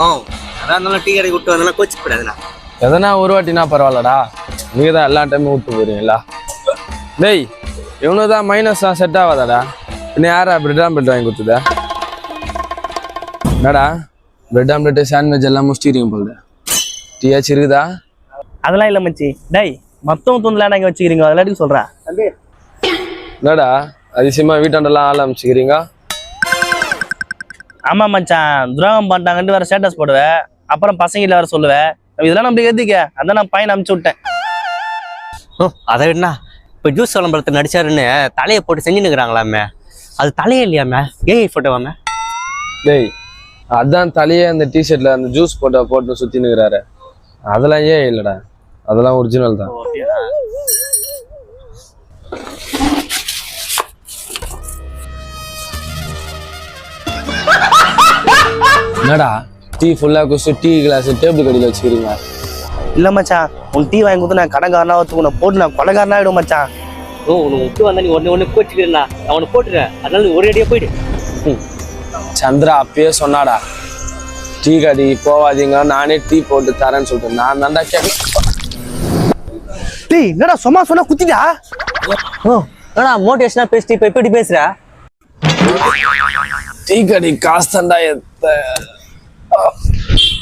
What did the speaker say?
அதான் இருந்தாலும் டீ கடைக்கு விட்டு வந்தா கோச்சு போடாதுண்ணா. எதனா ஒரு வாட்டினா பரவாயில்லடா, நீங்க தான் எல்லா டைமும் விட்டு போறீங்களா? டேய், இவனு தான் மைனஸ் தான் செட் ஆகாதாடா. இன்னும் யாரா பிரெட் ஆம்லெட் வாங்கி கொடுத்ததா? என்னடா பிரெட் ஆம்லெட்டு சாண்ட்விச் எல்லாம் முடிச்சிக்கிறீங்க போகுது. டீயாச்சு இருக்குதா? அதெல்லாம் இல்லை மச்சி. டேய், மொத்தம் தூண்டலாம் நாங்கள் வச்சுக்கிறீங்க, அதெல்லாம் சொல்கிறேன். என்னடா அதிசயமா வீட்டாண்டெல்லாம் ஆள் அமைச்சுக்கிறீங்க? ஆமாம் மச்சான், துரோகம் பண்ணிட்டாங்கன்ட்டு வேறு ஸ்டேட்டஸ் போடுவேன், அப்புறம் பசங்களை வேறு சொல்லுவேன். இதெல்லாம் நம்மளுக்கு எதுக்க? அதான் நான் பையனை அனுப்பிச்சு விட்டேன். அதை விடண்ணா, இப்போ ஜூஸ் விளம்பரத்தில் நடிச்சாருன்னு தலையை போட்டு செஞ்சுன்னுக்குறாங்களாமே, அது தலையே இல்லையாமே, ஏஐ ஃபோட்டோவாமே. டேய், அதான் தலையே அந்த டிஷர்ட்ல அந்த ஜூஸ் போட்டு சுத்தினுக்குறாரு. அதெல்லாம் ஏன் இல்லடா, அதெல்லாம் ஒரிஜினல் தான். என்னடா டீ ஃபுல்லா குடிச்சு டீ கிளாஸ் டேபிள் கடியில் வச்சுக்கிறீங்க? இல்லை மச்சான், உன் டீ வாங்கி கொடுத்து நான் கடைக்காரனா வச்சுக்கணும், போட்டு நான் கொலைக்காரனா ஆகிடும் மச்சான். உனக்கு விட்டு வந்தா நீ ஒன்று கோச்சிக்கிறேன்னா அவனை போட்டுறேன், அதனால நீ ஒரு அடியாக போயிடு. சந்திரா அப்பயே சொன்னாடா, டீ கடி போவாதீங்க, நானே டீ போட்டு தரேன்னு சொல்லிட்டு நான் தான்டா கேட்க. டேய், என்னடா சும்மா சொன்னா குத்திட்டா? என்னடா மோட்டிவேஷனா பேசிட்டு இப்போ எப்படி பேசுற? டீ கடி காசு தான்டா